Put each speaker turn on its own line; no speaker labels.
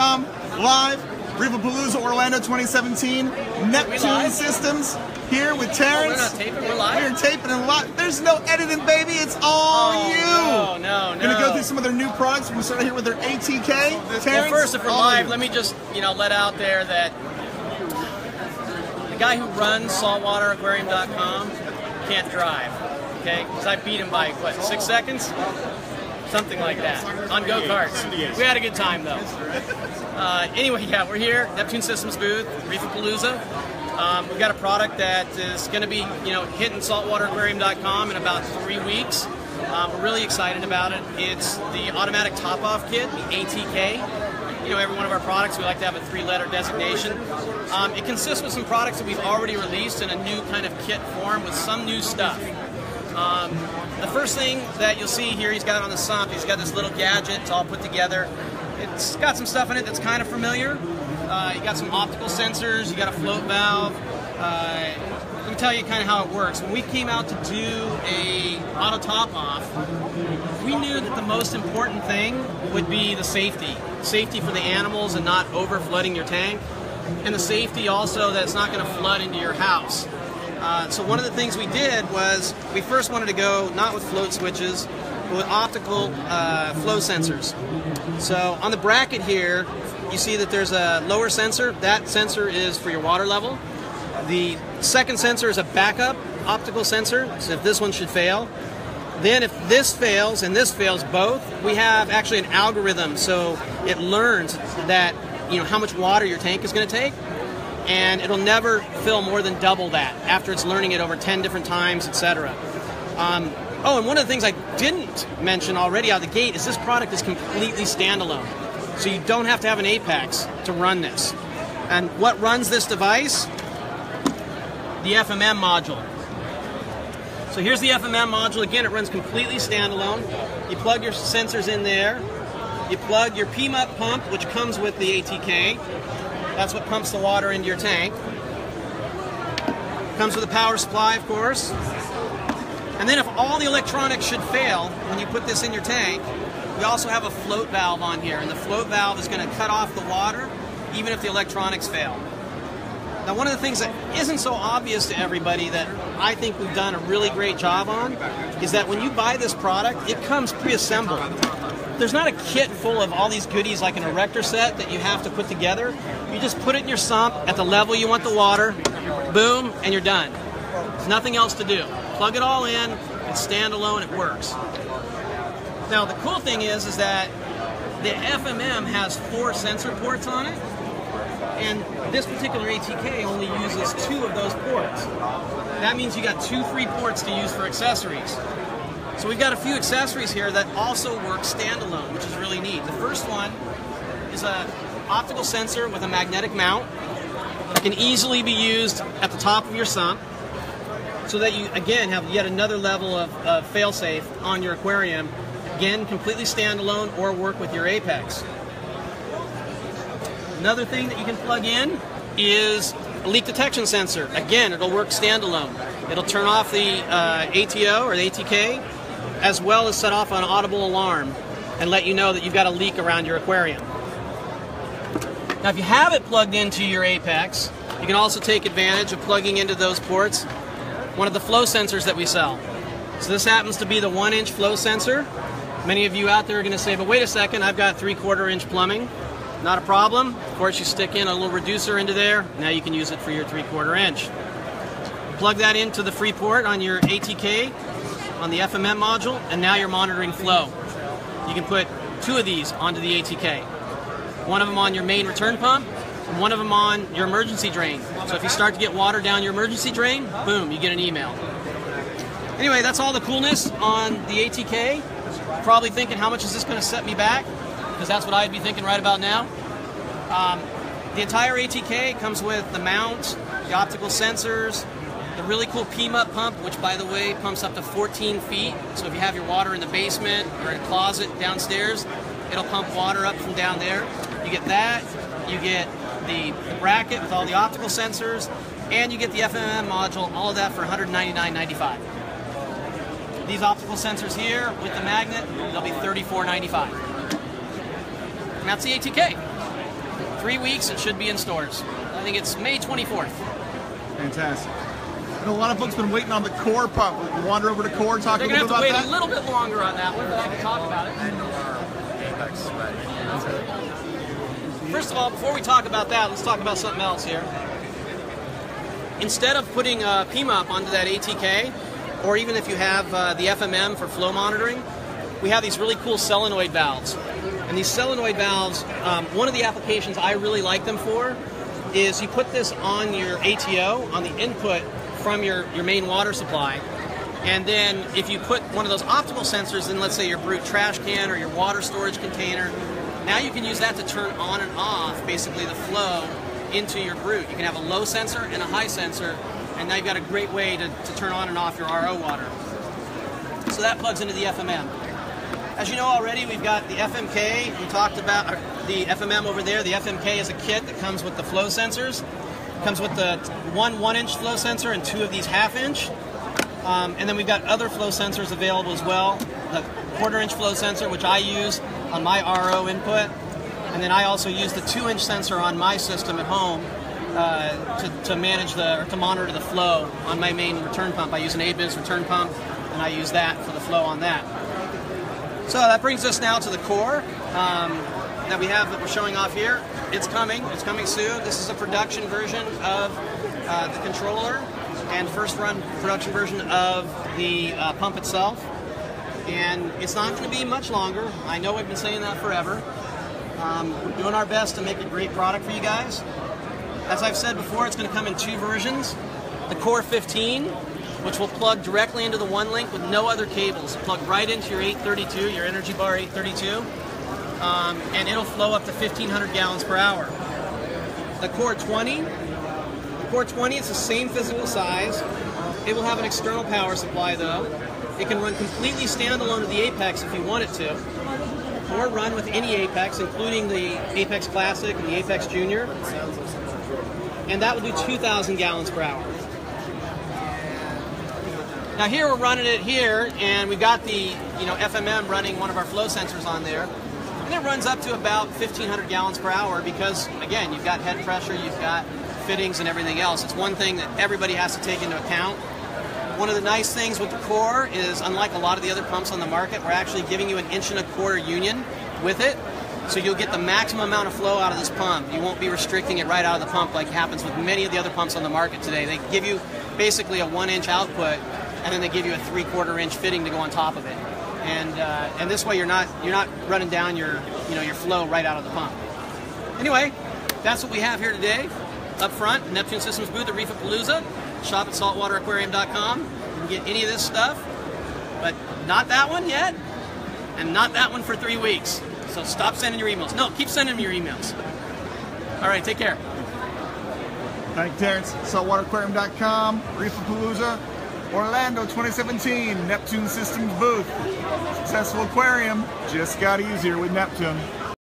Neptune.com, live, Reef-A-Palooza Orlando 2017, Neptune Systems, here with Terrence.
We're not taping, we're live.
We're taping and live. There's no editing, baby, it's all you.
No.
Gonna go through some of their new products. We're gonna start here with their ATK. Terrence,
well, first, if we're live, let me just, let out there that the guy who runs saltwateraquarium.com can't drive, okay? Because I beat him by, what, 6 seconds? Something like that, on go-karts. We had a good time, though. Anyway, yeah, we're here, Neptune Systems booth, Reef-A-Palooza. We've got a product that is going to be, hitting saltwateraquarium.com in about 3 weeks. We're really excited about it. It's the automatic top-off kit, the ATK. Every one of our products, we like to have a 3-letter designation. It consists with some products that we've already released in a new kind of kit form with some new stuff. The first thing that you'll see here, he's got on the sump, he's got this little gadget, it's all put together. It's got some stuff in it that's kind of familiar. You got some optical sensors, you got a float valve. Let me tell you kind of how it works. When we came out to do a auto top off, we knew that the most important thing would be the safety. Safety for the animals and not over flooding your tank. And the safety also that it's not going to flood into your house. So one of the things we did was we first wanted to go not with float switches, but with optical flow sensors. So on the bracket here, you see that there's a lower sensor. That sensor is for your water level. The second sensor is a backup optical sensor, so if this one should fail. Then if this fails and this fails both, we have actually an algorithm, so it learns that how much water your tank is going to take, and it'll never fill more than double that after it's learning it over 10 different times, etc. Oh, and one of the things I didn't mention already out of the gate is this product is completely standalone. So you don't have to have an Apex to run this. And what runs this device? The FMM module. So here's the FMM module. Again, it runs completely standalone. You plug your sensors in there. You plug your PMUP pump, which comes with the ATK. That's what pumps the water into your tank. Comes with a power supply, of course. And then if all the electronics should fail when you put this in your tank, we also have a float valve on here, and the float valve is going to cut off the water even if the electronics fail. Now, one of the things that isn't so obvious to everybody that I think we've done a really great job on is that when you buy this product, it comes pre-assembled. There's not a kit full of all these goodies like an erector set that you have to put together. You just put it in your sump at the level you want the water, boom, and you're done. There's nothing else to do. Plug it all in, it's standalone, it works. Now the cool thing is that the FMM has 4 sensor ports on it, and this particular ATK only uses 2 of those ports. That means you got 2 free ports to use for accessories. So we've got a few accessories here that also work standalone, which is really neat. The first one is an optical sensor with a magnetic mount that can easily be used at the top of your sump so that you, again, have yet another level of fail-safe on your aquarium. Again, completely standalone or work with your Apex. Another thing that you can plug in is a leak detection sensor. Again, it'll work standalone. It'll turn off the ATO or the ATK, as well as set off an audible alarm and let you know that you've got a leak around your aquarium. Now, if you have it plugged into your Apex, you can also take advantage of plugging into those ports one of the flow sensors that we sell. So this happens to be the 1-inch flow sensor. Many of you out there are going to say, but wait a second, I've got 3/4 inch plumbing. Not a problem. Of course, you stick in a little reducer into there. Now you can use it for your 3/4 inch. Plug that into the free port on your ATK, on the FMM module, and now you're monitoring flow. You can put 2 of these onto the ATK. One of them on your main return pump, and one of them on your emergency drain. So if you start to get water down your emergency drain, boom, you get an email. Anyway, that's all the coolness on the ATK. Probably thinking, how much is this going to set me back? Because that's what I'd be thinking right about now. The entire ATK comes with the mount, the optical sensors, the really cool PMUP pump, which, by the way, pumps up to 14 feet. So if you have your water in the basement or in a closet downstairs, it'll pump water up from down there. You get that. You get the bracket with all the optical sensors, and you get the FMM module, all of that for $199.95. These optical sensors here with the magnet, they'll be $34.95. And that's the ATK. 3 weeks, it should be in stores. I think it's May 24th.
Fantastic. And a lot of folks have been waiting on the core pump. We'll wander over to core, talk a
They're
little
going
bit
to
about
have to wait a little bit longer on that one, but I can talk about it. First of all, before we talk about that, let's talk about something else here. Instead of putting PMUP onto that ATK, or even if you have the FMM for flow monitoring, we have these really cool solenoid valves. And these solenoid valves, one of the applications I really like them for is you put this on your ATO, on the input from your main water supply, and then if you put one of those optical sensors in, let's say, your Brute trash can or your water storage container, now you can use that to turn on and off, basically, the flow into your Brute. You can have a low sensor and a high sensor, and now you've got a great way to turn on and off your RO water. So that plugs into the FMM. As you know already, we've got the FMK. We talked about the FMM over there. The FMK is a kit that comes with the flow sensors. It comes with the one 1-inch flow sensor and 2 of these 1/2-inch. And then we've got other flow sensors available as well. The 1/4-inch flow sensor, which I use on my RO input. And then I also use the 2-inch sensor on my system at home to manage to monitor the flow on my main return pump. I use an ABIS return pump, and I use that for the flow on that. So that brings us now to the core that we have that we're showing off here. It's coming soon. This is a production version of the controller and first run production version of the pump itself. And it's not going to be much longer. I know we've been saying that forever. We're doing our best to make a great product for you guys. As I've said before, it's going to come in 2 versions. The Core 15, which will plug directly into the 1-link with no other cables. Plug right into your 832, your Energy Bar 832, and it'll flow up to 1,500 gallons per hour. The Core 20 is the same physical size. It will have an external power supply though. It can run completely standalone to the Apex if you want it to, or run with any Apex, including the Apex Classic and the Apex Junior. And that will do 2,000 gallons per hour. Now here we're running it here, and we've got the FMM running one of our flow sensors on there, and it runs up to about 1,500 gallons per hour because, again, you've got head pressure, you've got fittings and everything else. It's one thing that everybody has to take into account. One of the nice things with the Core is, unlike a lot of the other pumps on the market, we're actually giving you an 1.25-inch union with it, so you'll get the maximum amount of flow out of this pump. You won't be restricting it right out of the pump like happens with many of the other pumps on the market today. They give you basically a 1-inch output, and then they give you a 3/4-inch fitting to go on top of it. And this way you're not running down your flow right out of the pump. Anyway, that's what we have here today. Up front, Neptune Systems booth at Reef-A-Palooza. Shop at saltwateraquarium.com. You can get any of this stuff, but not that one yet, and not that one for 3 weeks. So stop sending your emails. No, keep sending me your emails. All right, take care.
Thank you, Terrence. Saltwateraquarium.com, Reef-A-Palooza, Orlando 2017, Neptune Systems booth. Successful aquarium just got easier with Neptune.